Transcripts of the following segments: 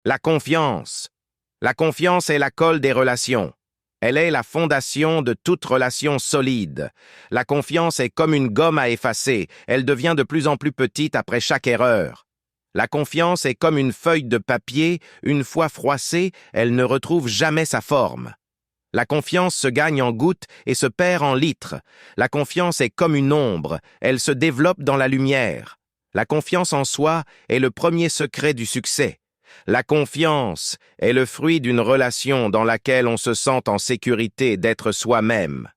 La confiance. La confiance est la colle des relations. Elle est la fondation de toute relation solide. La confiance est comme une gomme à effacer. Elle devient de plus en plus petite après chaque erreur. La confiance est comme une feuille de papier. Une fois froissée, elle ne retrouve jamais sa forme. La confiance se gagne en gouttes et se perd en litres. La confiance est comme une ombre. Elle se développe dans la lumière. La confiance en soi est le premier secret du succès. La confiance est le fruit d'une relation dans laquelle on se sent en sécurité d'être soi-même.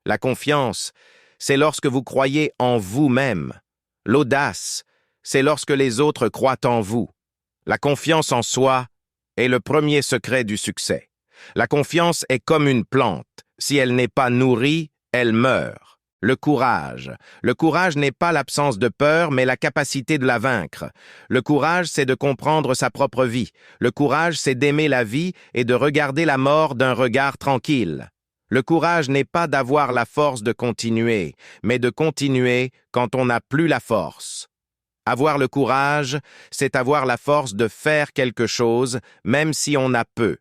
La confiance, c'est lorsque vous croyez en vous-même. L'audace, c'est lorsque les autres croient en vous. La confiance en soi est le premier secret du succès. La confiance est comme une plante. Si elle n'est pas nourrie, elle meurt. Le courage. Le courage n'est pas l'absence de peur, mais la capacité de la vaincre. Le courage, c'est de comprendre sa propre vie. Le courage, c'est d'aimer la vie et de regarder la mort d'un regard tranquille. Le courage n'est pas d'avoir la force de continuer, mais de continuer quand on n'a plus la force. Avoir le courage, c'est avoir la force de faire quelque chose, même si on a peu.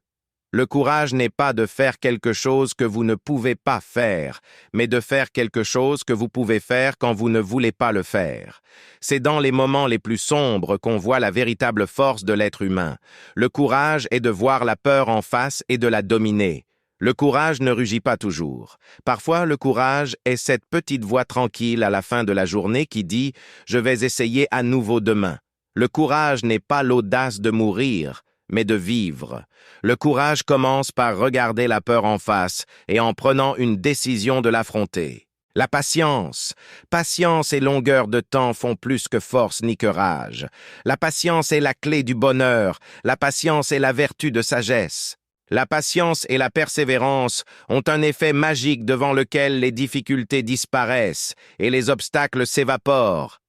Le courage n'est pas de faire quelque chose que vous ne pouvez pas faire, mais de faire quelque chose que vous pouvez faire quand vous ne voulez pas le faire. C'est dans les moments les plus sombres qu'on voit la véritable force de l'être humain. Le courage est de voir la peur en face et de la dominer. Le courage ne rugit pas toujours. Parfois, le courage est cette petite voix tranquille à la fin de la journée qui dit « Je vais essayer à nouveau demain ». Le courage n'est pas l'audace de mourir, mais de vivre. Le courage commence par regarder la peur en face et en prenant une décision de l'affronter. La patience. Patience et longueur de temps font plus que force ni que rage. La patience est la clé du bonheur. La patience est la vertu de sagesse. La patience et la persévérance ont un effet magique devant lequel les difficultés disparaissent et les obstacles s'évaporent.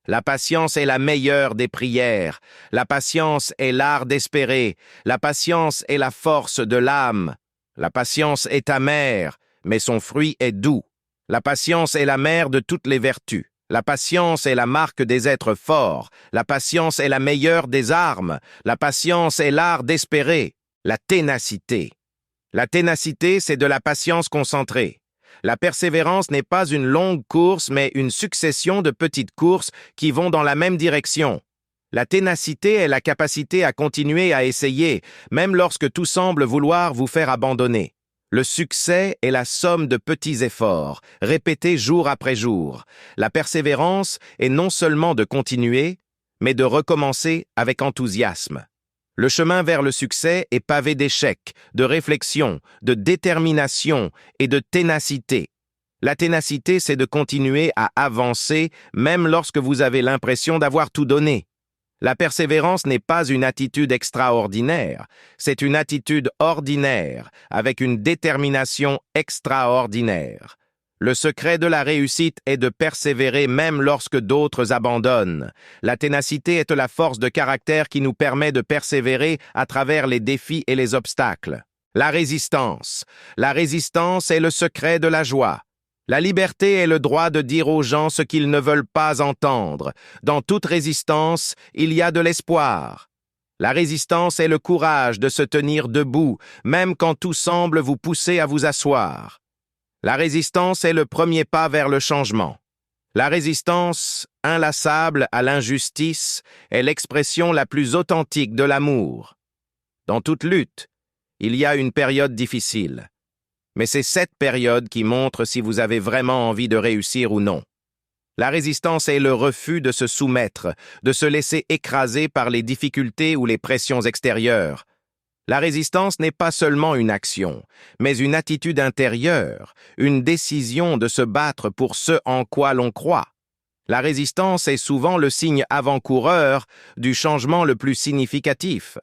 La patience est la meilleure des prières. La patience est l'art d'espérer. La patience est la force de l'âme. La patience est amère, mais son fruit est doux. La patience est la mère de toutes les vertus. La patience est la marque des êtres forts. La patience est la meilleure des armes. La patience est l'art d'espérer. La ténacité. La ténacité, c'est de la patience concentrée. La persévérance n'est pas une longue course, mais une succession de petites courses qui vont dans la même direction. La ténacité est la capacité à continuer à essayer, même lorsque tout semble vouloir vous faire abandonner. Le succès est la somme de petits efforts, répétés jour après jour. La persévérance est non seulement de continuer, mais de recommencer avec enthousiasme. Le chemin vers le succès est pavé d'échecs, de réflexion, de détermination et de ténacité. La ténacité, c'est de continuer à avancer même lorsque vous avez l'impression d'avoir tout donné. La persévérance n'est pas une attitude extraordinaire, c'est une attitude ordinaire avec une détermination extraordinaire. Le secret de la réussite est de persévérer même lorsque d'autres abandonnent. La ténacité est la force de caractère qui nous permet de persévérer à travers les défis et les obstacles. La résistance. La résistance est le secret de la joie. La liberté est le droit de dire aux gens ce qu'ils ne veulent pas entendre. Dans toute résistance, il y a de l'espoir. La résistance est le courage de se tenir debout, même quand tout semble vous pousser à vous asseoir. La résistance est le premier pas vers le changement. La résistance, inlassable à l'injustice, est l'expression la plus authentique de l'amour. Dans toute lutte, il y a une période difficile. Mais c'est cette période qui montre si vous avez vraiment envie de réussir ou non. La résistance est le refus de se soumettre, de se laisser écraser par les difficultés ou les pressions extérieures. La résistance n'est pas seulement une action, mais une attitude intérieure, une décision de se battre pour ce en quoi l'on croit. La résistance est souvent le signe avant-coureur du changement le plus significatif.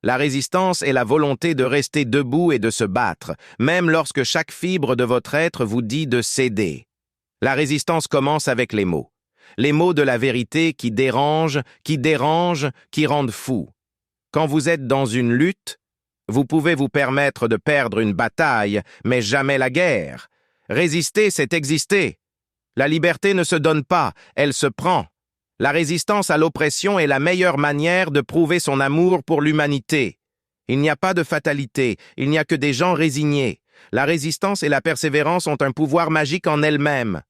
La résistance est la volonté de rester debout et de se battre, même lorsque chaque fibre de votre être vous dit de céder. La résistance commence avec les mots. Les mots de la vérité qui dérangent, qui rendent fou. Quand vous êtes dans une lutte, vous pouvez vous permettre de perdre une bataille, mais jamais la guerre. Résister, c'est exister. La liberté ne se donne pas, elle se prend. La résistance à l'oppression est la meilleure manière de prouver son amour pour l'humanité. Il n'y a pas de fatalité, il n'y a que des gens résignés. La résistance et la persévérance ont un pouvoir magique en elles-mêmes.